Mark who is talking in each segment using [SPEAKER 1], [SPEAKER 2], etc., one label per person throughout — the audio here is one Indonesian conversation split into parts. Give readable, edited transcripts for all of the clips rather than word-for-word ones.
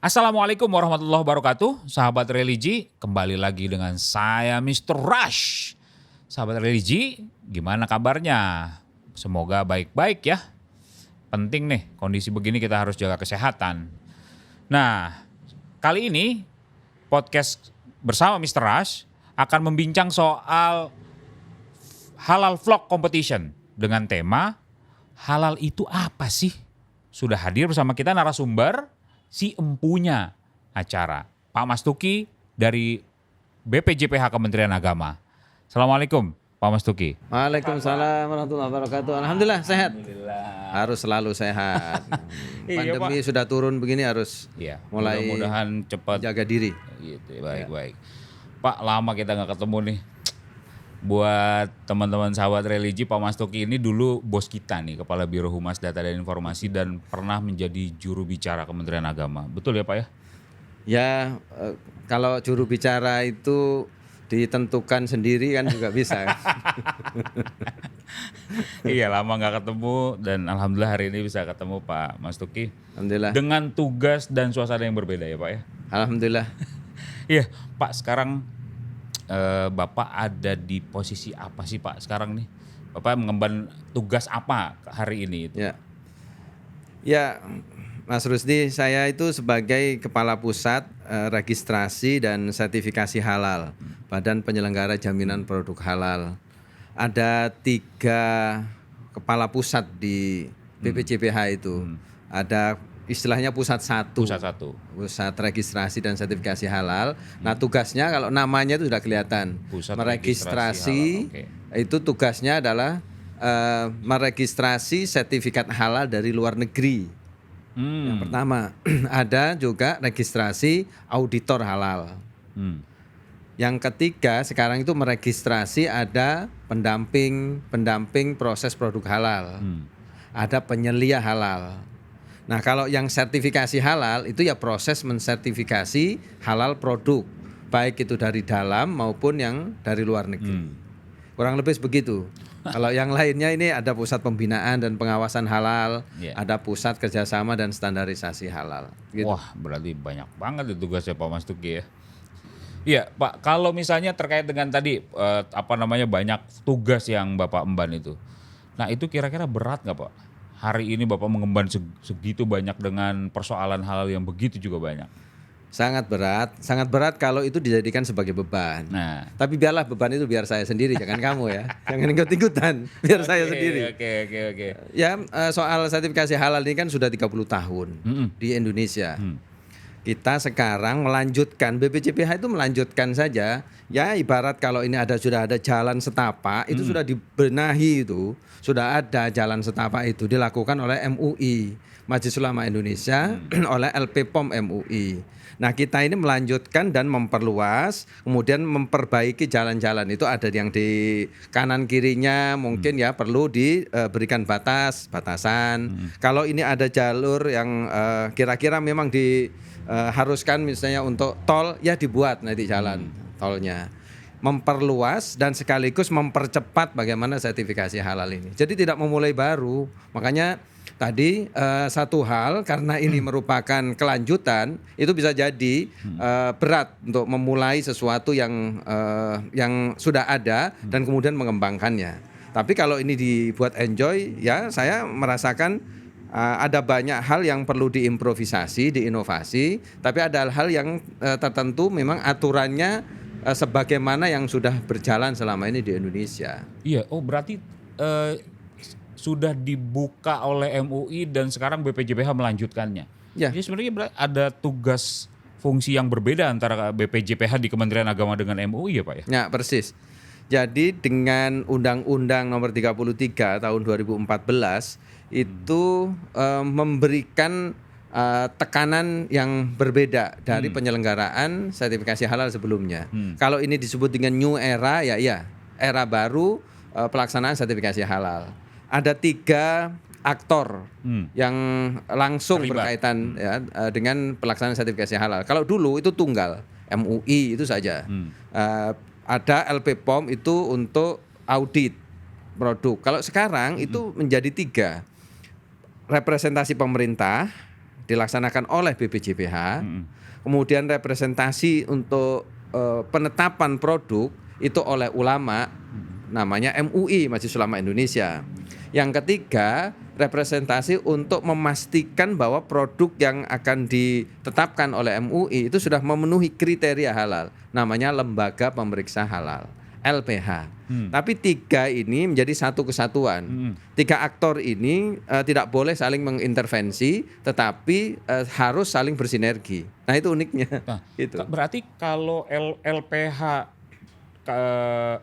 [SPEAKER 1] Assalamualaikum warahmatullahi wabarakatuh. Sahabat religi, kembali lagi dengan saya Mr. Rush. Sahabat religi, gimana kabarnya? Semoga baik-baik ya. Penting nih, kondisi begini kita harus jaga kesehatan. Nah, kali ini podcast bersama Mr. Rush akan membincang soal halal vlog competition dengan tema halal itu apa sih? Sudah hadir bersama kita narasumber si empunya acara, Pak Mas Tuki dari BPJPH Kementerian Agama. Assalamualaikum Pak Mas Tuki.
[SPEAKER 2] Waalaikumsalam warahmatullahi wabarakatuh. Alhamdulillah sehat.
[SPEAKER 1] Alhamdulillah.
[SPEAKER 2] Harus selalu sehat.
[SPEAKER 1] Iya,
[SPEAKER 2] Pandemi sudah turun begini harus
[SPEAKER 1] Iya,
[SPEAKER 2] mulai
[SPEAKER 1] mudah-mudahan cepat
[SPEAKER 2] jaga diri.
[SPEAKER 1] gitu, baik-baik. Pak, lama kita nggak ketemu nih. Buat teman-teman sahabat religi, Pak Mas Tuki ini dulu bos kita nih, Kepala Biro Humas Data dan Informasi dan pernah menjadi juru bicara Kementerian Agama. Betul ya Pak ya?
[SPEAKER 2] Ya kalau juru bicara itu ditentukan sendiri kan juga bisa.
[SPEAKER 1] Iya, lama nggak ketemu dan alhamdulillah hari ini bisa ketemu Pak Mas Tuki.
[SPEAKER 2] Alhamdulillah.
[SPEAKER 1] Dengan tugas dan suasana yang berbeda ya Pak ya?
[SPEAKER 2] Alhamdulillah.
[SPEAKER 1] Iya Pak, sekarang Bapak ada di posisi apa sih Pak sekarang nih? Bapak mengemban tugas apa hari ini?
[SPEAKER 2] Ya, Mas Rusdi, saya itu sebagai Kepala Pusat Registrasi dan Sertifikasi Halal, Badan Penyelenggara Jaminan Produk Halal. Ada 3 kepala pusat di BPJPH itu. Ada istilahnya pusat 1. Pusat Registrasi dan Sertifikasi Halal. Nah, tugasnya kalau namanya itu sudah kelihatan.
[SPEAKER 1] Pusat
[SPEAKER 2] meregistrasi
[SPEAKER 1] Registrasi Halal,
[SPEAKER 2] itu tugasnya adalah meregistrasi sertifikat halal dari luar negeri. Yang pertama, ada juga registrasi auditor halal. Yang ketiga, sekarang itu meregistrasi ada pendamping proses produk halal. Ada penyelia halal. Nah, kalau yang sertifikasi halal itu ya proses mensertifikasi halal produk, baik itu dari dalam maupun yang dari luar negeri. Kurang lebih begitu. Kalau yang lainnya ini ada pusat pembinaan dan pengawasan halal, ada pusat kerjasama dan standarisasi halal.
[SPEAKER 1] Gitu. Wah, berarti banyak banget itu tugasnya Pak Mas Tuki ya. Iya Pak, kalau misalnya terkait dengan tadi banyak tugas yang Bapak emban itu. Nah itu kira-kira berat nggak Pak? Hari ini Bapak mengemban segitu banyak dengan persoalan halal yang begitu juga banyak.
[SPEAKER 2] Sangat berat kalau itu dijadikan sebagai beban.
[SPEAKER 1] Nah,
[SPEAKER 2] tapi biarlah beban itu biar saya sendiri, jangan kamu ya, jangan ikut-ikutan, biar saya sendiri.
[SPEAKER 1] Oke.
[SPEAKER 2] Ya soal sertifikasi halal ini kan sudah 30 tahun di Indonesia. Kita sekarang melanjutkan, BPJPH itu melanjutkan saja. Ya ibarat kalau ini sudah ada jalan setapak, itu sudah dibenahi itu, sudah ada jalan setapak itu dilakukan oleh MUI, Majelis Ulama Indonesia, oleh LP-POM MUI. Nah kita ini melanjutkan dan memperluas, kemudian memperbaiki jalan-jalan itu ada yang di kanan kirinya mungkin ya perlu diberikan batasan. Kalau ini ada jalur yang kira-kira memang haruskan misalnya untuk tol ya dibuat nanti jalan tolnya. Memperluas dan sekaligus mempercepat bagaimana sertifikasi halal ini. Jadi tidak memulai baru. Makanya tadi satu hal karena ini merupakan kelanjutan itu bisa jadi berat untuk memulai sesuatu yang sudah ada dan kemudian mengembangkannya. Tapi kalau ini dibuat enjoy ya saya merasakan ada banyak hal yang perlu diimprovisasi, diinovasi, tapi ada hal yang tertentu memang aturannya sebagaimana yang sudah berjalan selama ini di Indonesia.
[SPEAKER 1] Iya, berarti sudah dibuka oleh MUI dan sekarang BPJPH melanjutkannya.
[SPEAKER 2] Ya.
[SPEAKER 1] Jadi sebenarnya ada tugas fungsi yang berbeda antara BPJPH di Kementerian Agama dengan MUI ya Pak ya?
[SPEAKER 2] Ya persis. Jadi dengan Undang-Undang Nomor 33 tahun 2014 itu memberikan tekanan yang berbeda dari penyelenggaraan sertifikasi halal sebelumnya. Kalau ini disebut dengan new era ya era baru pelaksanaan sertifikasi halal. Ada 3 aktor yang langsung berkaitan ya, dengan pelaksanaan sertifikasi halal. Kalau dulu itu tunggal, MUI itu saja. Ada LP-POM itu untuk audit produk. Kalau sekarang itu menjadi 3. Representasi pemerintah dilaksanakan oleh BPJPH. Kemudian representasi untuk penetapan produk itu oleh ulama, namanya MUI, Majelis Ulama Indonesia. Yang ketiga, representasi untuk memastikan bahwa produk yang akan ditetapkan oleh MUI itu sudah memenuhi kriteria halal, namanya Lembaga Pemeriksa Halal, LPH. Tapi tiga ini menjadi satu kesatuan. Tiga aktor ini tidak boleh saling mengintervensi, tetapi harus saling bersinergi. Nah itu uniknya.
[SPEAKER 1] Nah,
[SPEAKER 2] Gitu.
[SPEAKER 1] berarti kalau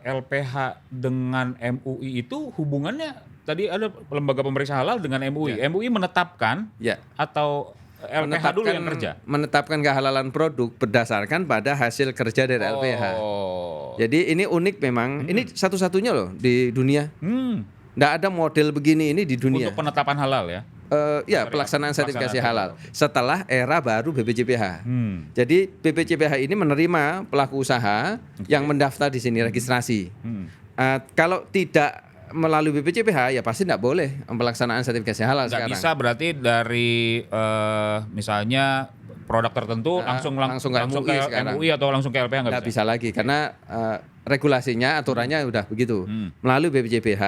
[SPEAKER 1] LPH dengan MUI itu hubungannya tadi ada lembaga pemeriksa halal dengan MUI.
[SPEAKER 2] Ya.
[SPEAKER 1] MUI menetapkan
[SPEAKER 2] Ya.
[SPEAKER 1] atau LPH dulu yang kerja?
[SPEAKER 2] Menetapkan kehalalan produk berdasarkan pada hasil kerja dari LPH.
[SPEAKER 1] Oh.
[SPEAKER 2] Jadi ini unik memang. Ini satu-satunya loh di dunia. Nggak ada model begini ini di dunia.
[SPEAKER 1] Untuk penetapan halal ya?
[SPEAKER 2] Ya, pelaksanaan sertifikasi halal setelah era baru BPJPH. Jadi BPJPH ini menerima pelaku usaha yang mendaftar di sini registrasi. Kalau tidak melalui BPJPH ya pasti tidak boleh pelaksanaan sertifikasi halal
[SPEAKER 1] Nggak
[SPEAKER 2] sekarang.
[SPEAKER 1] bisa berarti dari misalnya produk tertentu langsung
[SPEAKER 2] ke MUI sekarang.
[SPEAKER 1] MUI atau langsung ke LPH nggak
[SPEAKER 2] Nggak
[SPEAKER 1] bisa?
[SPEAKER 2] bisa lagi karena regulasinya, aturannya udah begitu. Melalui BPJPH.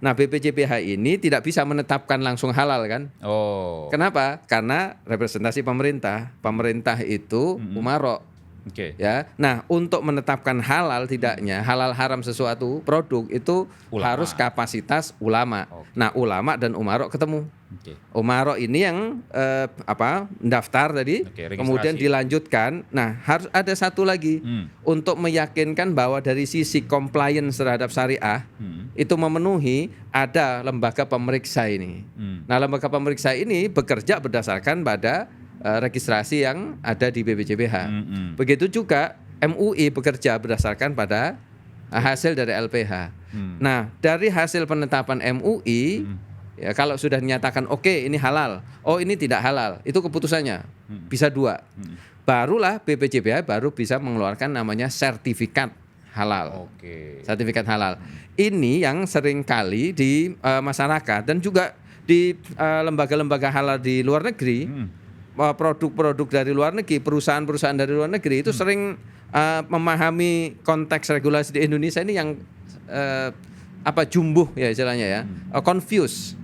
[SPEAKER 2] Nah, BPJPH ini tidak bisa menetapkan langsung halal kan?
[SPEAKER 1] Oh.
[SPEAKER 2] Kenapa? Karena representasi pemerintah. Pemerintah itu umarok.
[SPEAKER 1] Oke.
[SPEAKER 2] Ya. Nah, untuk menetapkan halal tidaknya, halal haram sesuatu produk itu
[SPEAKER 1] Ulama.
[SPEAKER 2] harus kapasitas ulama. Nah, ulama dan umarok ketemu.
[SPEAKER 1] Oke.
[SPEAKER 2] Umarok ini yang daftar tadi,
[SPEAKER 1] Oke, registrasi.
[SPEAKER 2] kemudian dilanjutkan. Nah, harus ada satu lagi untuk meyakinkan bahwa dari sisi compliance terhadap syariah itu memenuhi, ada lembaga pemeriksa ini. Nah, lembaga pemeriksa ini bekerja berdasarkan pada registrasi yang ada di BPJPH. Begitu juga MUI bekerja berdasarkan pada hasil dari LPH. Nah, dari hasil penetapan MUI, ya, kalau sudah dinyatakan oke, ini halal, oh ini tidak halal, itu keputusannya bisa dua. Barulah BPJPH baru bisa mengeluarkan namanya sertifikat halal.
[SPEAKER 1] Oke.
[SPEAKER 2] Sertifikat halal. Ini yang sering kali di masyarakat dan juga di lembaga-lembaga halal di luar negeri. Produk-produk dari luar negeri, perusahaan-perusahaan dari luar negeri itu sering memahami konteks regulasi di Indonesia ini yang jumbuh ya istilahnya ya, confused.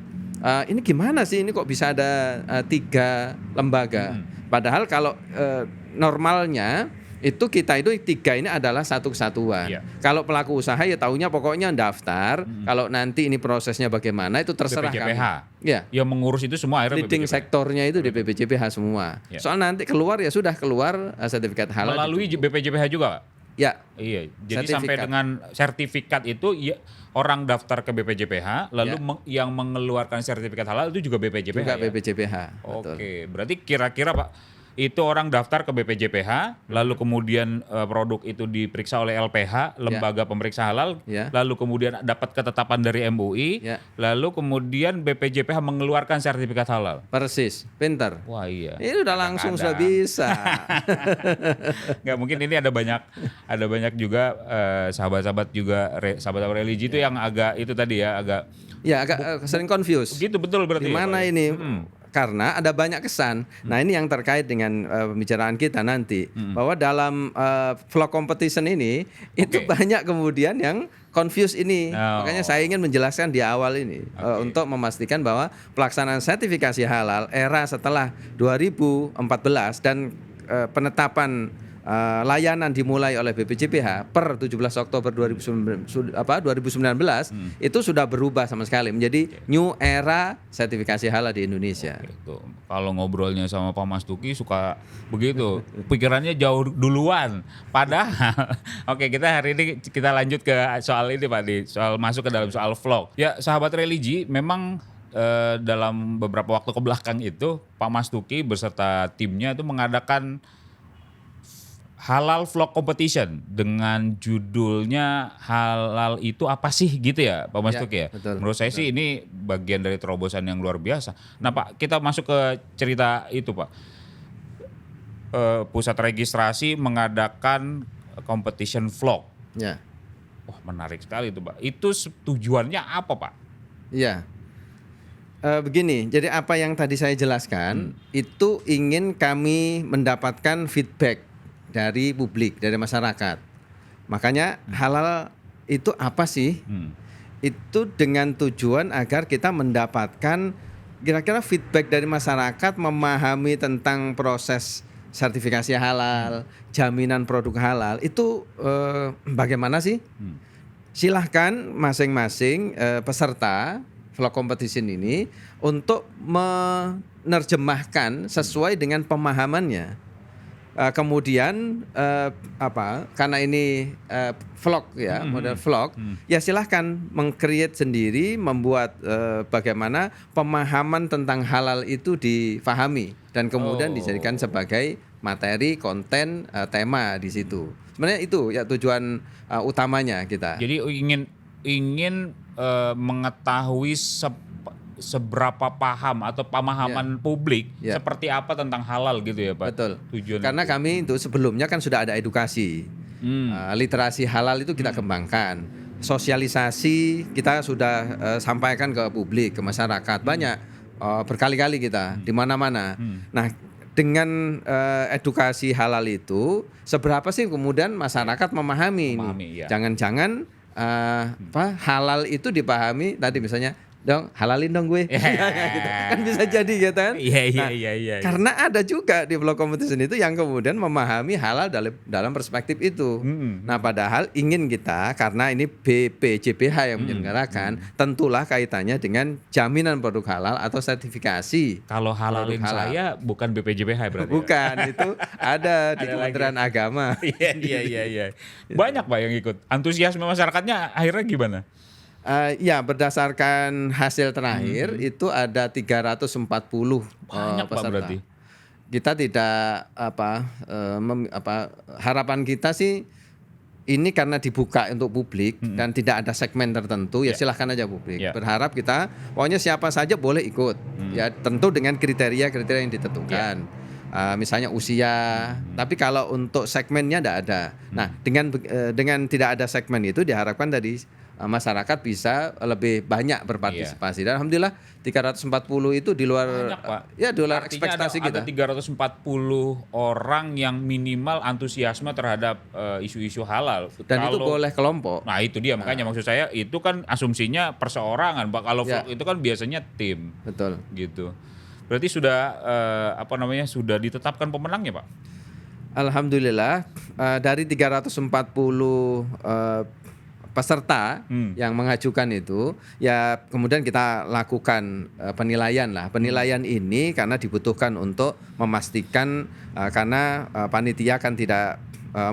[SPEAKER 2] Ini gimana sih, ini kok bisa ada tiga lembaga? Padahal kalau normalnya itu kita itu tiga ini adalah satu kesatuan.
[SPEAKER 1] Iya.
[SPEAKER 2] Kalau pelaku usaha ya taunya pokoknya daftar. Kalau nanti ini prosesnya bagaimana itu terserah
[SPEAKER 1] BPJPH.
[SPEAKER 2] kami. Ya.
[SPEAKER 1] Yang mengurus itu semua akhirnya
[SPEAKER 2] Leading
[SPEAKER 1] BPJPH.
[SPEAKER 2] sektornya itu di BPJPH semua.
[SPEAKER 1] Ya.
[SPEAKER 2] Soal nanti keluar ya sudah keluar sertifikat halal.
[SPEAKER 1] Melalui BPJPH juga, Pak?
[SPEAKER 2] Ya.
[SPEAKER 1] Iya. Jadi
[SPEAKER 2] Sertifikat.
[SPEAKER 1] sampai dengan sertifikat itu ya, orang daftar ke BPJPH lalu yang mengeluarkan sertifikat halal itu juga BPJPH.
[SPEAKER 2] Juga
[SPEAKER 1] ya?
[SPEAKER 2] BPJPH.
[SPEAKER 1] Oke,
[SPEAKER 2] Betul.
[SPEAKER 1] berarti kira-kira Pak, itu orang daftar ke BPJPH, lalu kemudian produk itu diperiksa oleh LPH, lembaga pemeriksa halal,
[SPEAKER 2] Ya.
[SPEAKER 1] lalu kemudian dapat ketetapan dari MUI,
[SPEAKER 2] Ya.
[SPEAKER 1] lalu kemudian BPJPH mengeluarkan sertifikat halal.
[SPEAKER 2] Persis, pinter.
[SPEAKER 1] Wah iya.
[SPEAKER 2] Ini udah langsung sudah
[SPEAKER 1] Kadang-kadang.
[SPEAKER 2] bisa.
[SPEAKER 1] Nggak mungkin ini ada banyak juga sahabat-sahabat juga sahabat religi itu yang agak itu tadi ya agak
[SPEAKER 2] Ya agak sering confuse.
[SPEAKER 1] gitu betul berarti.
[SPEAKER 2] Gimana
[SPEAKER 1] ya, Pak?
[SPEAKER 2] ini? Karena ada banyak kesan. Nah ini yang terkait dengan pembicaraan kita nanti. Bahwa dalam vlog competition ini itu
[SPEAKER 1] Oke.
[SPEAKER 2] banyak kemudian yang confuse ini.
[SPEAKER 1] Oh.
[SPEAKER 2] Makanya saya ingin menjelaskan di awal ini. Untuk memastikan bahwa pelaksanaan sertifikasi halal era setelah 2014 dan penetapan layanan dimulai oleh BPJPH per 17 Oktober 2019 itu sudah berubah sama sekali menjadi new era sertifikasi halal di Indonesia.
[SPEAKER 1] Gitu. Kalau ngobrolnya sama Pak Mas Tuki suka begitu, pikirannya jauh duluan. Padahal, oke kita hari ini kita lanjut ke soal ini Pak, soal masuk ke dalam soal vlog. Ya sahabat religi, memang dalam beberapa waktu kebelakang itu Pak Mas Tuki beserta timnya itu mengadakan halal vlog competition dengan judulnya halal itu apa sih gitu ya Pak Mas
[SPEAKER 2] Ya,
[SPEAKER 1] Tuki ya.
[SPEAKER 2] betul,
[SPEAKER 1] Menurut saya sih ini bagian dari terobosan yang luar biasa. Nah Pak, kita masuk ke cerita itu Pak. Pusat registrasi mengadakan competition vlog.
[SPEAKER 2] Ya.
[SPEAKER 1] Wah menarik sekali itu Pak. Itu tujuannya apa Pak?
[SPEAKER 2] Iya. Begini, jadi apa yang tadi saya jelaskan itu ingin kami mendapatkan feedback dari publik, dari masyarakat. Makanya halal itu apa sih? Itu dengan tujuan agar kita mendapatkan kira-kira feedback dari masyarakat, memahami tentang proses sertifikasi halal, jaminan produk halal itu bagaimana sih? Silahkan masing-masing peserta vlog competition ini untuk menerjemahkan sesuai dengan pemahamannya. Kemudian karena ini vlog ya, model vlog, ya silahkan meng-create sendiri, membuat bagaimana pemahaman tentang halal itu difahami dan kemudian dijadikan sebagai materi, konten, tema di situ. Sebenarnya itu ya tujuan utamanya kita.
[SPEAKER 1] Jadi ingin mengetahui seberapa paham atau pemahaman publik seperti apa tentang halal gitu ya Pak.
[SPEAKER 2] Betul.
[SPEAKER 1] Tujuan
[SPEAKER 2] karena
[SPEAKER 1] itu.
[SPEAKER 2] kami itu sebelumnya kan sudah ada edukasi. Literasi halal itu kita kembangkan. Sosialisasi kita sudah sampaikan ke publik, ke masyarakat. Banyak berkali-kali kita di mana-mana. Nah, dengan edukasi halal itu seberapa sih kemudian masyarakat memahami ini?
[SPEAKER 1] Ya.
[SPEAKER 2] Jangan-jangan halal itu dipahami tadi misalnya, dong halalin dong gue, gitu. Kan bisa jadi gitu kan?
[SPEAKER 1] Iya.
[SPEAKER 2] Karena ada juga di vlog competition itu yang kemudian memahami halal dalam perspektif itu. Nah, padahal ingin kita, karena ini BPJPH yang menyelenggarakan, tentulah kaitannya dengan jaminan produk halal atau sertifikasi.
[SPEAKER 1] Kalau halalin saya bukan BPJPH berarti.
[SPEAKER 2] Bukan, itu ada di Kementerian Agama.
[SPEAKER 1] Iya. Banyak Pak yang ikut. Antusiasme masyarakatnya akhirnya gimana?
[SPEAKER 2] Ya, berdasarkan hasil terakhir itu ada 340
[SPEAKER 1] Banyak
[SPEAKER 2] peserta.
[SPEAKER 1] Pak berarti.
[SPEAKER 2] Kita tidak harapan kita sih ini karena dibuka untuk publik dan tidak ada segmen tertentu, ya silahkan aja publik. Berharap kita pokoknya siapa saja boleh ikut. Ya tentu dengan kriteria-kriteria yang ditentukan. Misalnya usia, tapi kalau untuk segmennya tidak ada. Nah, dengan tidak ada segmen itu diharapkan tadi masyarakat bisa lebih banyak berpartisipasi. Dan alhamdulillah 340 itu di luar
[SPEAKER 1] banyak, Pak.
[SPEAKER 2] Ya di luar
[SPEAKER 1] artinya
[SPEAKER 2] ekspektasi kita.
[SPEAKER 1] Ada 340 orang yang minimal antusiasme terhadap isu-isu halal.
[SPEAKER 2] Dan itu boleh kelompok.
[SPEAKER 1] Nah, itu dia makanya maksud saya itu kan asumsinya perseorangan, Pak. Kalau vlog itu kan biasanya tim.
[SPEAKER 2] Betul.
[SPEAKER 1] Gitu. Berarti sudah sudah ditetapkan pemenangnya, Pak?
[SPEAKER 2] Alhamdulillah dari 340 peserta yang mengajukan itu, ya kemudian kita lakukan penilaian lah. Penilaian ini karena dibutuhkan untuk memastikan karena panitia kan tidak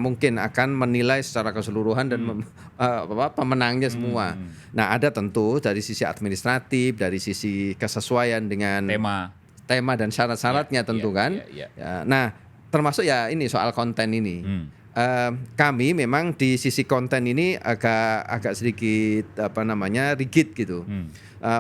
[SPEAKER 2] mungkin akan menilai secara keseluruhan dan pemenangnya semua. Nah, ada tentu dari sisi administratif, dari sisi kesesuaian dengan tema dan syarat-syaratnya tentu kan. Ya, nah, termasuk ya ini soal konten ini. Kami memang di sisi konten ini agak sedikit rigid gitu.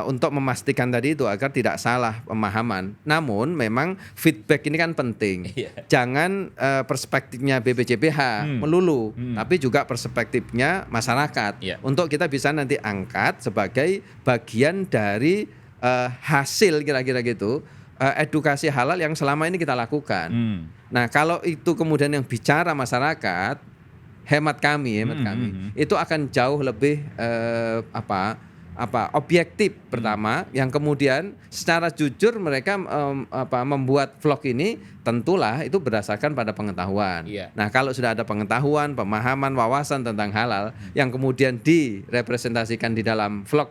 [SPEAKER 2] Untuk memastikan tadi itu agar tidak salah pemahaman. Namun memang feedback ini kan penting. Jangan perspektifnya BPJPH melulu, tapi juga perspektifnya masyarakat. Untuk kita bisa nanti angkat sebagai bagian dari hasil kira-kira gitu. Edukasi halal yang selama ini kita lakukan. Nah, kalau itu kemudian yang bicara masyarakat, hemat kami itu akan jauh lebih objektif pertama, yang kemudian secara jujur mereka membuat vlog ini tentulah itu berdasarkan pada pengetahuan. Nah, kalau sudah ada pengetahuan, pemahaman, wawasan tentang halal yang kemudian direpresentasikan di dalam vlog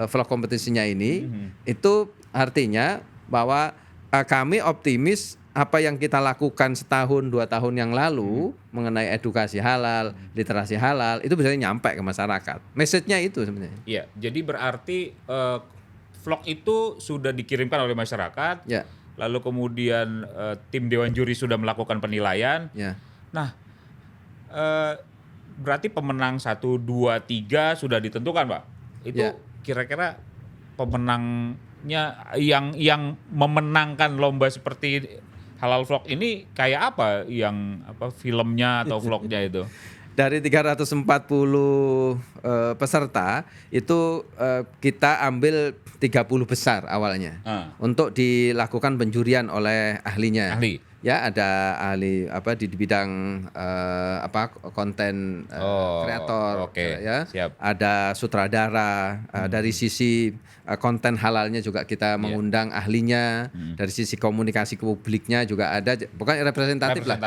[SPEAKER 2] vlog kompetisinya ini, itu artinya bahwa kami optimis apa yang kita lakukan setahun 2 tahun yang lalu mengenai edukasi halal, literasi halal itu bisa nyampe ke masyarakat. Message-nya itu sebenarnya.
[SPEAKER 1] Iya, jadi berarti vlog itu sudah dikirimkan oleh masyarakat. Lalu kemudian tim Dewan Juri sudah melakukan penilaian. Nah, berarti pemenang 1, 2, 3 sudah ditentukan, Pak. Itu kira-kira pemenangnya yang memenangkan lomba seperti halal vlog ini kayak apa, yang filmnya atau vlognya itu?
[SPEAKER 2] dari 340 peserta itu kita ambil 30 besar awalnya untuk dilakukan penjurian oleh ahlinya.
[SPEAKER 1] Ahli.
[SPEAKER 2] Ya, ada ahli di bidang konten kreator, ya.
[SPEAKER 1] Siap.
[SPEAKER 2] Ada sutradara. Dari sisi konten halalnya juga kita mengundang ahlinya. Dari sisi komunikasi ke publiknya juga ada, bukan representatif lah.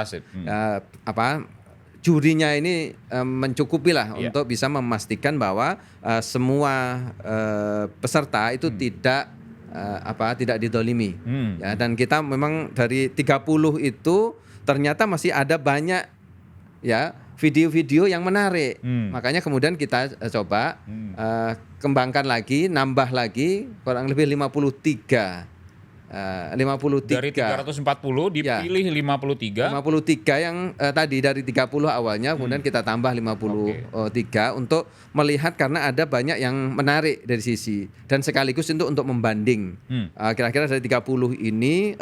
[SPEAKER 2] Jurinya ini mencukupi lah untuk bisa memastikan bahwa semua peserta itu tidak didolimi. Ya, dan kita memang dari 30 itu ternyata masih ada banyak ya video-video yang menarik. Makanya kemudian kita coba kembangkan lagi, nambah lagi kurang lebih 53.
[SPEAKER 1] Dari 340 dipilih 53
[SPEAKER 2] yang tadi dari 30 awalnya kemudian kita tambah 53 untuk melihat karena ada banyak yang menarik dari sisi dan sekaligus untuk membanding. Kira-kira dari 30 ini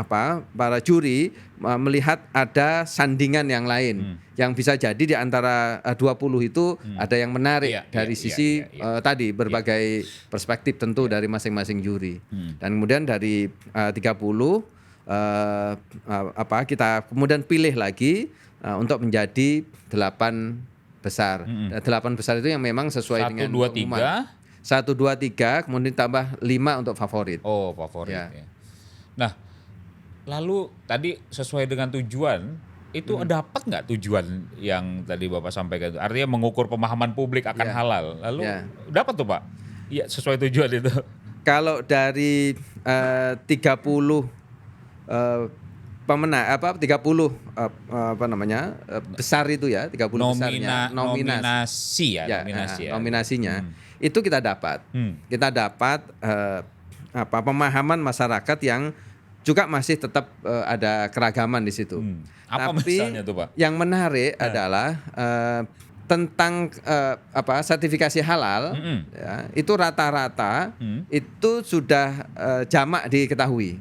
[SPEAKER 2] para juri melihat ada sandingan yang lain yang bisa jadi di antara 20 itu ada yang menarik dari sisi tadi berbagai perspektif tentu dari masing-masing juri. Dan kemudian dari 30 kita kemudian pilih lagi untuk menjadi 8 besar. 8 besar itu yang memang sesuai dengan pengumuman. 1, 2, 3 kemudian tambah 5 untuk favorit.
[SPEAKER 1] Oh, favorit ya. Nah, lalu tadi sesuai dengan tujuan itu dapat nggak tujuan yang tadi Bapak sampaikan itu? Artinya mengukur pemahaman publik akan halal. Lalu dapat tuh Pak? Iya, sesuai tujuan itu.
[SPEAKER 2] Kalau dari 30 pemenang 30 besar itu ya, 30 besarnya nominasinya itu kita dapat. Kita dapat pemahaman masyarakat yang juga masih tetap ada keragaman di situ.
[SPEAKER 1] Apa
[SPEAKER 2] tapi
[SPEAKER 1] misalnya tuh Pak?
[SPEAKER 2] Yang menarik adalah tentang sertifikasi halal ya, itu rata-rata itu sudah jamak diketahui.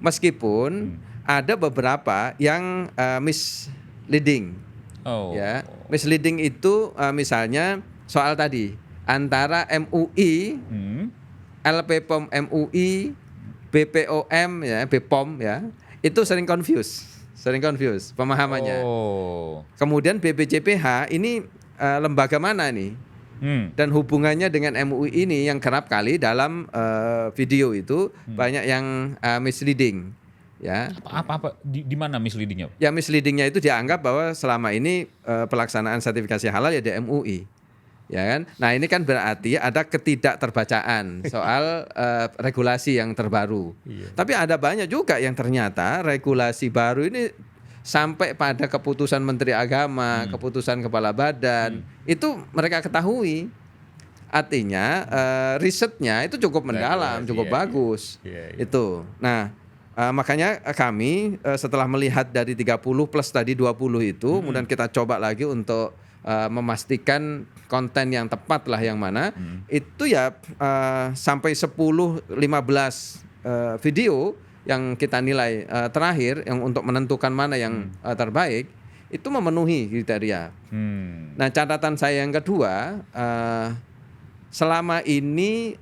[SPEAKER 2] Meskipun ada beberapa yang misleading. Ya, misleading itu misalnya soal tadi antara MUI, LPPOM MUI, BPOM ya, BPOM ya, itu sering confuse pemahamannya. Kemudian BPJPH ini lembaga mana nih? Dan hubungannya dengan MUI ini yang kerap kali dalam video itu banyak yang misleading. Ya.
[SPEAKER 1] Apa di mana misleadingnya?
[SPEAKER 2] Ya, misleadingnya itu dianggap bahwa selama ini pelaksanaan sertifikasi halal ya di MUI. Ya kan? Nah, ini kan berarti ada ketidakterbacaan soal regulasi yang terbaru. Tapi ada banyak juga yang ternyata regulasi baru ini sampai pada keputusan Menteri Agama, keputusan Kepala Badan, itu mereka ketahui. Artinya risetnya itu cukup mendalam, cukup bagus. Itu. Nah, makanya kami setelah melihat dari 30 plus tadi 20 itu, kemudian kita coba lagi untuk memastikan konten yang tepat lah yang mana. Itu ya sampai 10-15 video yang kita nilai terakhir yang untuk menentukan mana yang terbaik itu memenuhi kriteria. Nah, catatan saya yang kedua, selama ini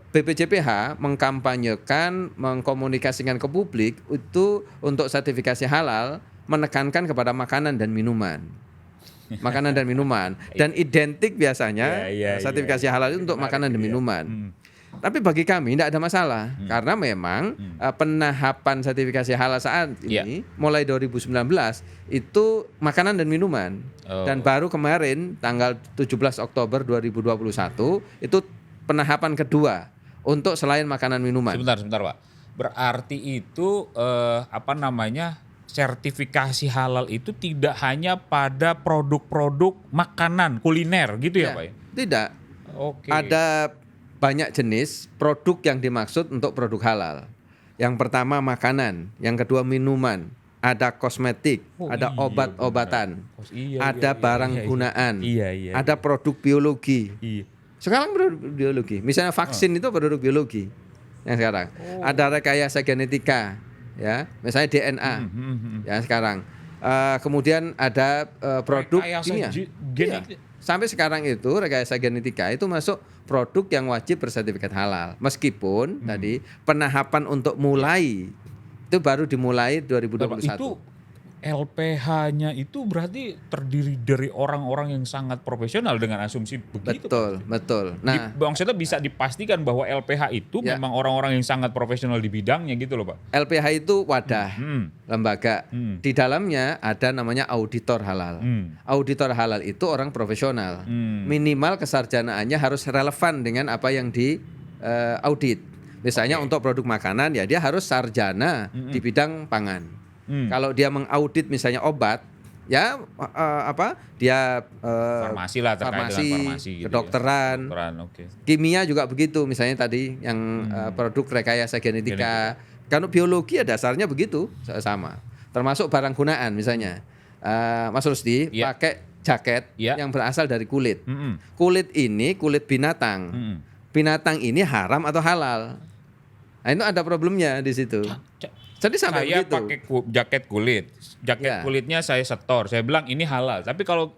[SPEAKER 2] BPJPH mengkampanyekan, mengkomunikasikan ke publik itu untuk sertifikasi halal menekankan kepada makanan dan minuman. Dan identik biasanya sertifikasi halal itu untuk makanan dan minuman. Tapi bagi kami tidak ada masalah karena memang penahapan sertifikasi halal saat ini mulai 2019 itu makanan dan minuman. Dan baru kemarin tanggal 17 Oktober 2021 itu penahapan kedua untuk selain makanan minuman.
[SPEAKER 1] Sebentar Pak. Berarti itu sertifikasi halal itu tidak hanya pada produk-produk makanan kuliner gitu ya Pak?
[SPEAKER 2] Tidak. Ada banyak jenis produk yang dimaksud untuk produk halal. Yang pertama makanan, yang kedua minuman, ada kosmetik, ada obat-obatan, ada barang gunaan, ada produk biologi. Sekarang produk biologi, misalnya vaksin itu produk biologi. Yang sekarang ada rekayasa genetika, ya, misalnya DNA, ya sekarang. Kemudian ada produk
[SPEAKER 1] Rekayasa
[SPEAKER 2] kimia.
[SPEAKER 1] genetik.
[SPEAKER 2] Iya. Sampai sekarang itu rekayasa genetika itu masuk produk yang wajib bersertifikat halal. Meskipun tadi penahapan untuk mulai itu baru dimulai 2021.
[SPEAKER 1] Itu LPH-nya itu berarti terdiri dari orang-orang yang sangat profesional dengan asumsi begitu.
[SPEAKER 2] Betul. Nah,
[SPEAKER 1] Maksudnya bisa dipastikan bahwa LPH itu
[SPEAKER 2] Ya.
[SPEAKER 1] memang orang-orang yang sangat profesional di bidangnya gitu loh, Pak.
[SPEAKER 2] LPH itu wadah, lembaga. Di dalamnya ada namanya auditor halal. Auditor halal itu orang profesional. Minimal kesarjanaannya harus relevan dengan apa yang di audit. Misalnya untuk produk makanan ya dia harus sarjana di bidang pangan. Kalau dia mengaudit misalnya obat, ya dia
[SPEAKER 1] Farmasi lah, terkait dengan farmasi gitu.
[SPEAKER 2] kedokteran,
[SPEAKER 1] Oke.
[SPEAKER 2] kimia juga begitu. Misalnya tadi yang produk rekayasa genetika. Kalau biologi ya dasarnya begitu sama. Termasuk barang gunaan misalnya. Mas Rusdi pakai jaket yang berasal dari kulit. Kulit ini kulit binatang. Binatang ini haram atau halal? Nah, itu ada problemnya di situ. Jadi sampai
[SPEAKER 1] Saya
[SPEAKER 2] begitu.
[SPEAKER 1] pakai jaket kulit. Jaket kulitnya saya setor. Saya bilang ini halal. Tapi kalau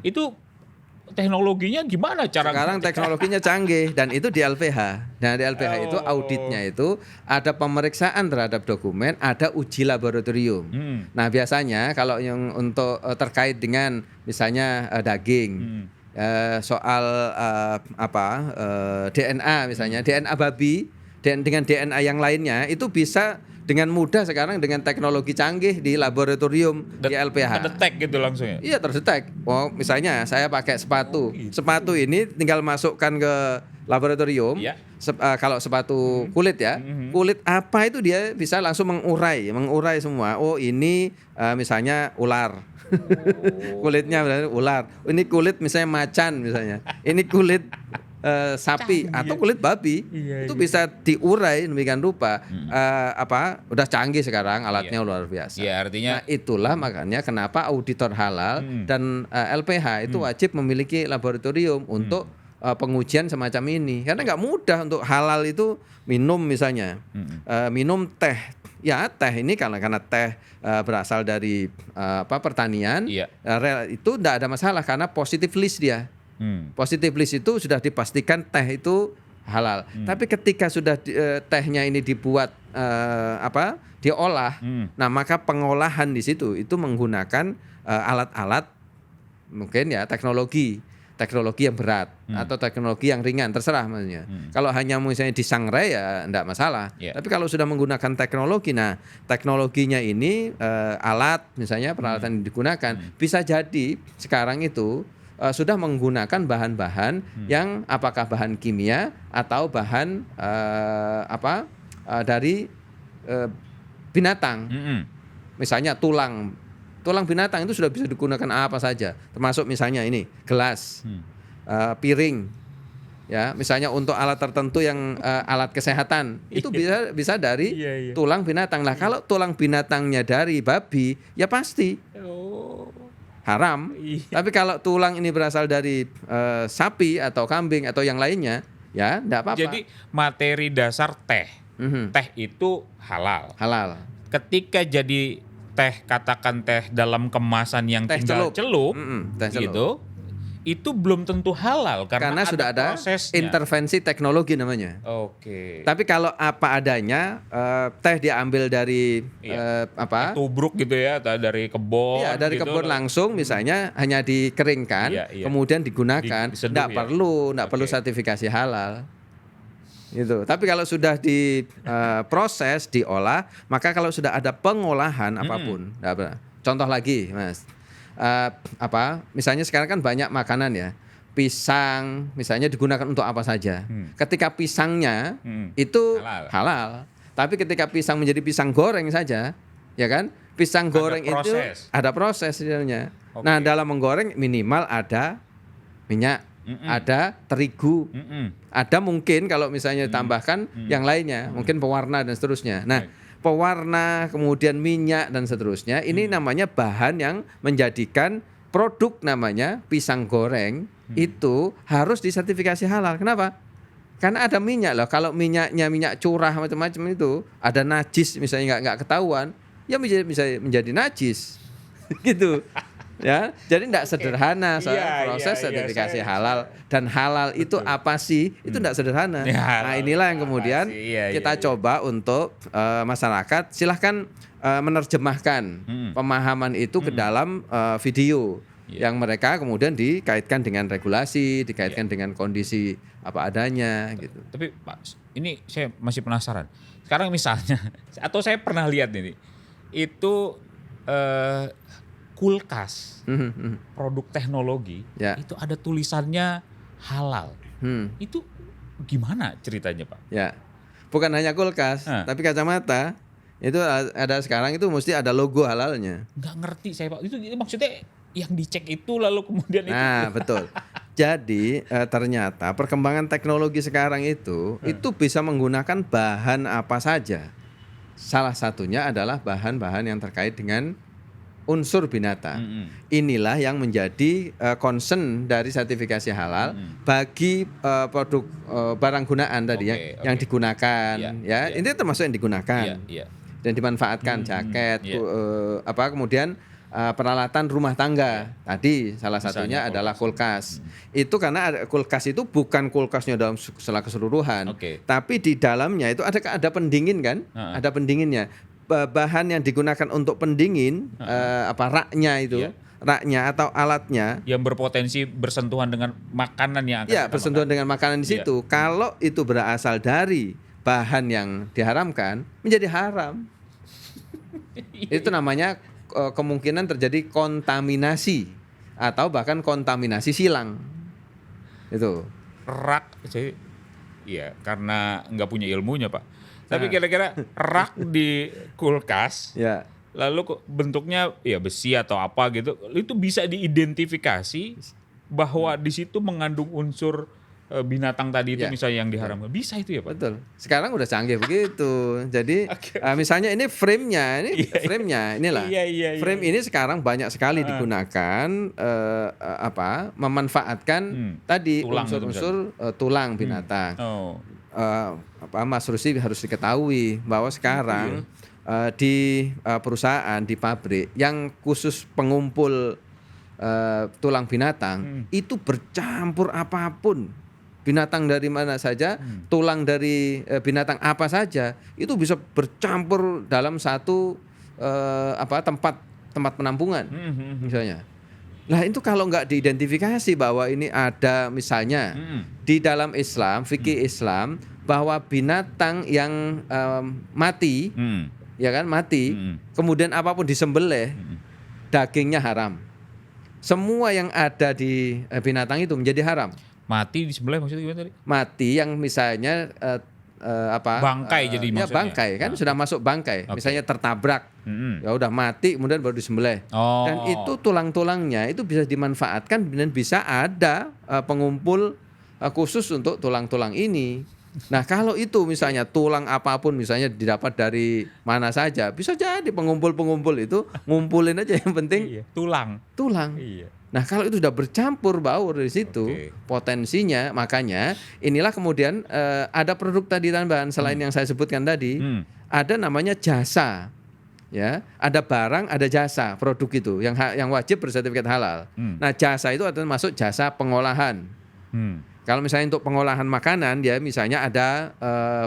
[SPEAKER 1] itu teknologinya gimana cara?
[SPEAKER 2] Sekarang teknologinya canggih dan itu di LPH. Nah, di LPH itu auditnya itu ada pemeriksaan terhadap dokumen, ada uji laboratorium. Nah, biasanya kalau yang untuk terkait dengan misalnya daging, soal DNA misalnya, DNA babi dan dengan DNA yang lainnya itu bisa dengan mudah sekarang dengan teknologi canggih di laboratorium di LPH.
[SPEAKER 1] Terdetek gitu langsung ya?
[SPEAKER 2] Iya terdetek. Oh misalnya saya pakai sepatu, sepatu ini tinggal masukkan ke laboratorium. Kalau sepatu kulit ya, kulit apa itu dia bisa langsung mengurai semua. Oh ini misalnya ular. Kulitnya misalnya ular. Ini kulit misalnya macan misalnya. Ini kulit sapi atau kulit babi itu bisa diurai demikian rupa. Udah canggih sekarang alatnya luar biasa.
[SPEAKER 1] Artinya
[SPEAKER 2] nah, itulah makanya kenapa auditor halal dan LPH itu wajib memiliki laboratorium untuk pengujian semacam ini. Karena nggak mudah untuk halal itu minum misalnya. Minum teh. Ya teh ini karena teh berasal dari pertanian, itu tidak ada masalah karena positive list dia. Positive list itu sudah dipastikan teh itu halal. Tapi ketika sudah tehnya ini dibuat diolah, nah maka pengolahan di situ itu menggunakan alat-alat mungkin ya teknologi yang berat atau teknologi yang ringan terserah maksudnya. Kalau hanya misalnya disangrai ya enggak masalah. Tapi kalau sudah menggunakan teknologi, nah teknologinya ini alat misalnya peralatan yang digunakan bisa jadi sekarang itu sudah menggunakan bahan-bahan yang apakah bahan kimia atau bahan dari binatang. Misalnya tulang binatang itu sudah bisa digunakan apa saja, termasuk misalnya ini gelas, piring, ya misalnya untuk alat tertentu yang alat kesehatan itu bisa dari tulang binatang. Lah kalau tulang binatangnya dari babi ya pasti haram. Tapi kalau tulang ini berasal dari sapi atau kambing atau yang lainnya, ya enggak apa-apa.
[SPEAKER 1] Jadi materi dasar teh, teh itu halal. Ketika jadi katakan teh dalam kemasan yang
[SPEAKER 2] teh
[SPEAKER 1] tinggal celup, gitu, itu belum tentu halal karena
[SPEAKER 2] sudah ada
[SPEAKER 1] prosesnya.
[SPEAKER 2] Intervensi teknologi namanya.
[SPEAKER 1] Oke.
[SPEAKER 2] Tapi kalau apa adanya, teh diambil dari
[SPEAKER 1] tubruk gitu ya, atau dari kebun.
[SPEAKER 2] Iya, dari
[SPEAKER 1] gitu,
[SPEAKER 2] kebun langsung misalnya hanya dikeringkan, kemudian digunakan, enggak perlu sertifikasi halal. Gitu. Tapi kalau sudah diproses, diolah, maka kalau sudah ada pengolahan apapun, contoh lagi, Mas. Misalnya sekarang kan banyak makanan ya, pisang misalnya digunakan untuk apa saja. Ketika pisangnya itu halal, tapi ketika pisang menjadi pisang goreng saja, ya kan? Pisang goreng itu ada proses sebenarnya. Nah dalam menggoreng minimal ada minyak, ada terigu, ada mungkin kalau misalnya tambahkan yang lainnya, mungkin pewarna dan seterusnya. Nah pewarna, kemudian minyak dan seterusnya. Ini namanya bahan yang menjadikan produk namanya pisang goreng itu harus disertifikasi halal. Kenapa? Karena ada minyak loh. Kalau minyaknya minyak curah macam-macam itu ada najis misalnya nggak ketahuan, ya bisa menjadi najis. gitu. Ya, jadi tidak sederhana proses
[SPEAKER 1] iya,
[SPEAKER 2] sertifikasi halal, dan halal itu apa sih? Itu tidak sederhana.
[SPEAKER 1] Ya,
[SPEAKER 2] Nah, inilah yang kemudian kita coba untuk masyarakat silahkan menerjemahkan pemahaman itu ke dalam video yang mereka kemudian dikaitkan dengan regulasi, dikaitkan dengan kondisi apa adanya gitu.
[SPEAKER 1] Tapi Pak, ini saya masih penasaran. Sekarang misalnya, atau saya pernah lihat ini, itu kulkas, produk teknologi, itu ada tulisannya halal. Itu gimana ceritanya Pak?
[SPEAKER 2] Ya, bukan hanya kulkas, tapi kacamata itu ada sekarang itu mesti ada logo halalnya.
[SPEAKER 1] Nggak ngerti saya Pak. Itu maksudnya yang dicek itu lalu kemudian itu.
[SPEAKER 2] Nah betul. Jadi ternyata perkembangan teknologi sekarang itu bisa menggunakan bahan apa saja. Salah satunya adalah bahan-bahan yang terkait dengan unsur binatang. Inilah yang menjadi concern dari sertifikasi halal bagi produk barang gunaan tadi yang digunakan. Ini termasuk yang digunakan dan dimanfaatkan, jaket, kemudian peralatan rumah tangga. Tadi salah satunya adalah kulkas. Itu karena kulkas itu bukan kulkasnya dalam skala keseluruhan, tapi di dalamnya itu ada pendingin kan, ada pendinginnya. Bahan yang digunakan untuk pendingin raknya itu, raknya atau alatnya
[SPEAKER 1] yang berpotensi bersentuhan dengan makanan yang akan
[SPEAKER 2] bersentuhan dengan makanan di situ. Kalau itu berasal dari bahan yang diharamkan, menjadi haram. Itu namanya kemungkinan terjadi kontaminasi atau bahkan kontaminasi silang. Itu
[SPEAKER 1] rak, iya karena nggak punya ilmunya Pak. Tapi kira-kira rak di kulkas, lalu bentuknya ya besi atau apa gitu, itu bisa diidentifikasi bahwa di situ mengandung unsur binatang tadi itu misalnya yang diharamkan. Bisa itu ya Pak?
[SPEAKER 2] Betul. Sekarang udah canggih begitu. Jadi misalnya ini frame-nya, frame-nya inilah. Frame ini sekarang banyak sekali digunakan memanfaatkan tadi unsur-unsur tulang binatang. Mas Rusdi harus diketahui bahwa sekarang di perusahaan, di pabrik yang khusus pengumpul tulang binatang itu bercampur apapun, binatang dari mana saja, tulang dari binatang apa saja, itu bisa bercampur dalam satu tempat penampungan misalnya. Nah itu kalau nggak diidentifikasi bahwa ini ada misalnya di dalam Islam, fikih Islam, bahwa binatang yang mati, kemudian apapun disembelih, dagingnya haram. Semua yang ada di binatang itu menjadi haram.
[SPEAKER 1] Mati disembelih maksudnya gimana tadi?
[SPEAKER 2] Mati yang misalnya
[SPEAKER 1] bangkai jadi maksudnya.
[SPEAKER 2] Ya bangkai kan sudah masuk bangkai, misalnya tertabrak, ya udah mati kemudian baru disembelih. Dan itu tulang-tulangnya itu bisa dimanfaatkan dan bisa ada pengumpul khusus untuk tulang-tulang ini. Nah kalau itu misalnya tulang apapun misalnya didapat dari mana saja, bisa jadi pengumpul-pengumpul itu ngumpulin aja yang penting
[SPEAKER 1] tulang.
[SPEAKER 2] Nah kalau itu sudah bercampur baur dari situ, potensinya, makanya inilah kemudian ada produk tadi tambahan selain yang saya sebutkan tadi, ada namanya jasa, ada barang, ada jasa, produk itu yang wajib bersertifikat halal. Nah jasa itu ada masuk jasa pengolahan. Kalau misalnya untuk pengolahan makanan, misalnya ada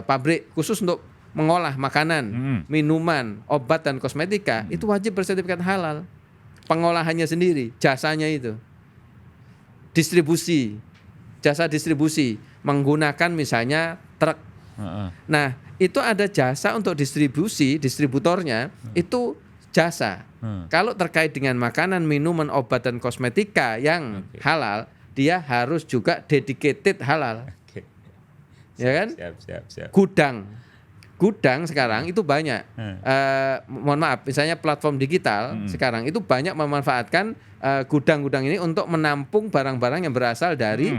[SPEAKER 2] pabrik khusus untuk mengolah makanan, minuman, obat dan kosmetika, itu wajib bersertifikat halal. Pengolahannya sendiri, jasanya itu. Distribusi, jasa distribusi, menggunakan misalnya truk. Nah, itu ada jasa untuk distribusi, distributornya itu jasa. Kalau terkait dengan makanan, minuman, obat dan kosmetika yang halal, dia harus juga dedicated halal. Ya kan?
[SPEAKER 1] Siap.
[SPEAKER 2] Gudang sekarang itu banyak. Mohon maaf, misalnya platform digital sekarang itu banyak memanfaatkan gudang-gudang ini untuk menampung barang-barang yang berasal dari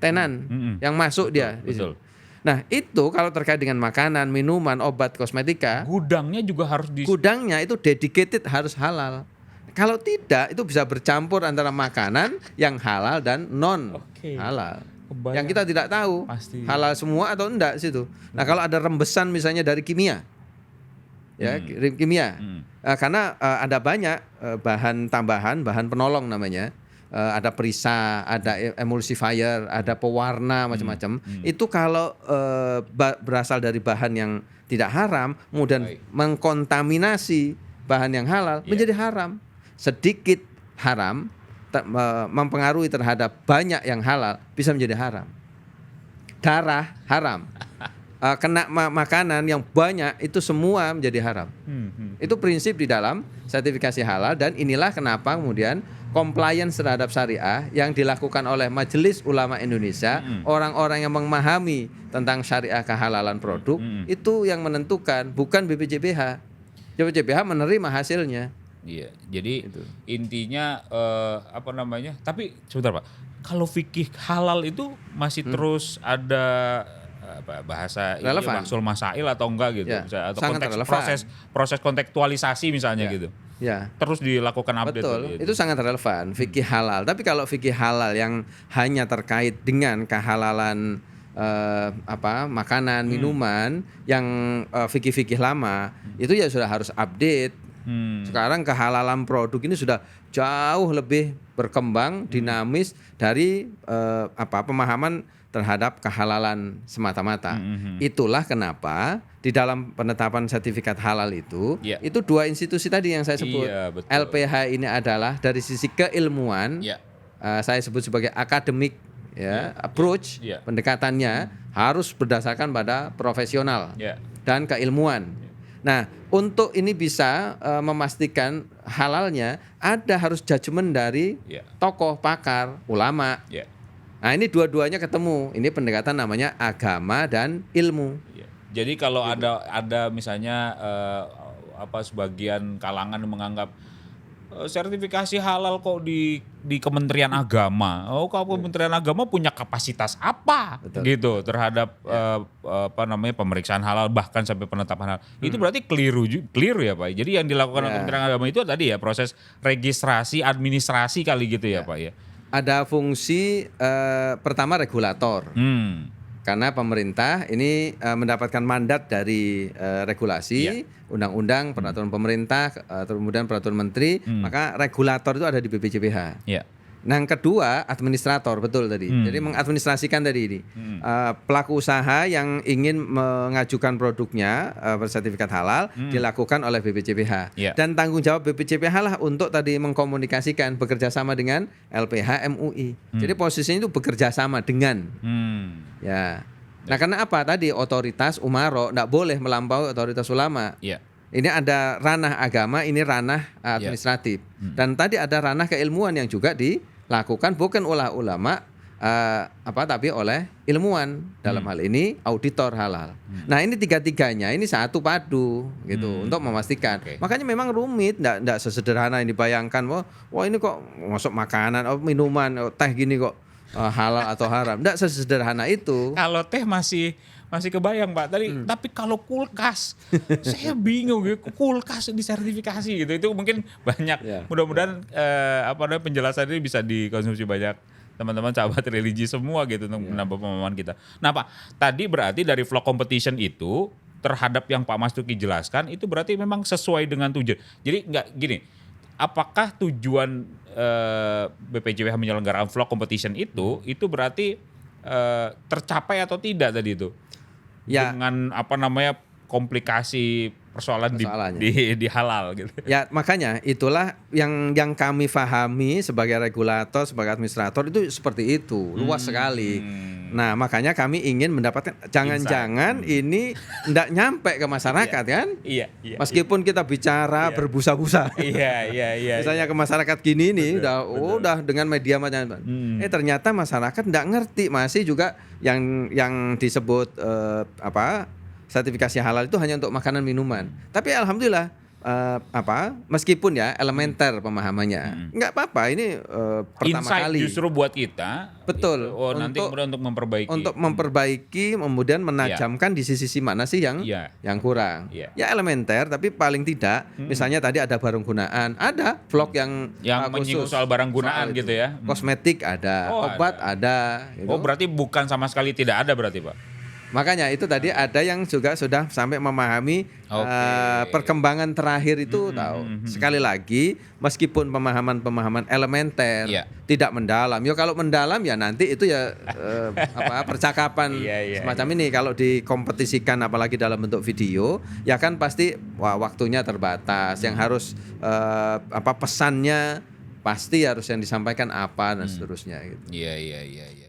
[SPEAKER 2] tenan yang masuk dia.
[SPEAKER 1] Betul.
[SPEAKER 2] Nah itu kalau terkait dengan makanan, minuman, obat, kosmetika,
[SPEAKER 1] gudangnya juga harus
[SPEAKER 2] gudangnya itu dedicated harus halal. Kalau tidak itu bisa bercampur antara makanan yang halal dan non halal. Yang kita tidak tahu halal semua atau enggak situ. Nah kalau ada rembesan misalnya dari kimia, ya, kimia. Karena ada banyak bahan tambahan, bahan penolong namanya. Ada perisa, ada emulsifier, ada pewarna macam-macam. Itu kalau berasal dari bahan yang tidak haram, kemudian mengkontaminasi bahan yang halal menjadi haram. Sedikit haram mempengaruhi terhadap banyak yang halal bisa menjadi haram. Darah haram. Kena makanan yang banyak itu semua menjadi haram. Itu prinsip di dalam sertifikasi halal, dan inilah kenapa kemudian compliance terhadap syariah yang dilakukan oleh Majelis Ulama Indonesia, orang-orang yang memahami tentang syariah kehalalan produk, itu yang menentukan, bukan BPJPH. BPJPH menerima hasilnya.
[SPEAKER 1] Iya, jadi intinya tapi sebentar Pak, kalau fikih halal itu masih terus ada bahasa masul masail atau enggak gitu, atau proses kontekstualisasi misalnya gitu.
[SPEAKER 2] Ya.
[SPEAKER 1] Terus dilakukan update.
[SPEAKER 2] Betul,
[SPEAKER 1] gitu.
[SPEAKER 2] itu sangat relevan fikih halal. Tapi kalau fikih halal yang hanya terkait dengan kehalalan makanan, minuman yang fikih-fikih lama, itu ya sudah harus update. Sekarang kehalalan produk ini sudah jauh lebih berkembang, dinamis dari pemahaman terhadap kehalalan semata-mata. Itulah kenapa di dalam penetapan sertifikat halal itu dua institusi tadi yang saya sebut. LPH ini adalah dari sisi keilmuan, saya sebut sebagai akademik approach, pendekatannya harus berdasarkan pada profesional dan keilmuan. Nah, untuk ini bisa memastikan halalnya, harus judgement dari tokoh, pakar, ulama. Nah, ini dua-duanya ketemu. Ini pendekatan namanya agama dan ilmu.
[SPEAKER 1] Jadi kalau ada misalnya sebagian kalangan menganggap sertifikasi halal kok di Kementerian Agama. Kalau Kementerian Agama punya kapasitas apa gitu terhadap pemeriksaan halal bahkan sampai penetapan halal. Itu berarti keliru ya Pak. Jadi yang dilakukan oleh Kementerian Agama itu tadi ya proses registrasi administrasi kali gitu ya Pak ya.
[SPEAKER 2] Ada fungsi pertama regulator. Karena pemerintah ini mendapatkan mandat dari regulasi, undang-undang, peraturan pemerintah, kemudian peraturan menteri, maka regulator itu ada di BPJPH. Nah, yang kedua administrator, betul tadi. Jadi mengadministrasikan tadi ini. Pelaku usaha yang ingin mengajukan produknya bersertifikat halal dilakukan oleh BPJPH. Dan tanggung jawab BPJPH lah untuk tadi mengkomunikasikan, bekerja sama dengan LPH MUI. Jadi posisinya itu bekerja sama dengan. Nah, karena apa? Tadi otoritas umaro enggak boleh melampaui otoritas ulama. Ini ada ranah agama, ini ranah administratif. Dan tadi ada ranah keilmuan yang juga dilakukan bukan oleh ulama tapi oleh ilmuwan, dalam hal ini auditor halal. Nah, ini tiga-tiganya ini satu padu gitu untuk memastikan. Makanya memang rumit, enggak sesederhana yang dibayangkan. Wah ini kok masuk makanan, minuman, teh gini kok halal atau haram. Enggak sesederhana itu.
[SPEAKER 1] Kalau teh masih kebayang Pak tadi, tapi kalau kulkas saya bingung gitu, kulkas disertifikasi gitu. Itu mungkin banyak. Mudah-mudahan penjelasan ini bisa dikonsumsi banyak teman-teman sahabat religi semua gitu untuk menambah pemahaman kita. Nah Pak, tadi berarti dari vlog competition itu terhadap yang Pak Mas Tuki jelaskan itu berarti memang sesuai dengan tujuan. Jadi enggak gini, apakah tujuan BPJPH menyelenggarakan vlog competition itu berarti tercapai atau tidak tadi itu? Dengan komplikasi persoalan di halal gitu.
[SPEAKER 2] Ya, makanya itulah yang kami pahami sebagai regulator, sebagai administrator itu seperti itu, luas sekali. Nah, makanya kami ingin mendapatkan jangan-jangan ini enggak nyampe ke masyarakat kan? Meskipun kita bicara berbusa-busa. Misalnya ke masyarakat gini nih udah dengan media macam ternyata masyarakat enggak ngerti, masih juga yang disebut sertifikasi halal itu hanya untuk makanan minuman. Tapi alhamdulillah meskipun ya elementer pemahamannya, nggak apa-apa ini pertama
[SPEAKER 1] insight
[SPEAKER 2] kali.
[SPEAKER 1] Justru buat kita.
[SPEAKER 2] Betul.
[SPEAKER 1] Nanti kemudian untuk memperbaiki.
[SPEAKER 2] Untuk memperbaiki, kemudian menajamkan di sisi mana sih yang kurang. Ya elementer, tapi paling tidak, misalnya tadi ada barang gunaan, ada vlog yang
[SPEAKER 1] menyinggung soal barang gunaan gitu ya.
[SPEAKER 2] Kosmetik ada, obat ada.
[SPEAKER 1] Gitu. Berarti bukan sama sekali tidak ada berarti Pak?
[SPEAKER 2] Makanya itu tadi ada yang juga sudah sampai memahami perkembangan terakhir itu tahu. Sekali lagi meskipun pemahaman elementer
[SPEAKER 1] Iya.
[SPEAKER 2] tidak mendalam. Ya kalau mendalam ya nanti itu ya percakapan
[SPEAKER 1] Iya,
[SPEAKER 2] semacam ini kalau dikompetisikan apalagi dalam bentuk video ya kan pasti waktunya terbatas. Yang harus pesannya pasti harus yang disampaikan apa dan seterusnya gitu.
[SPEAKER 1] Iya.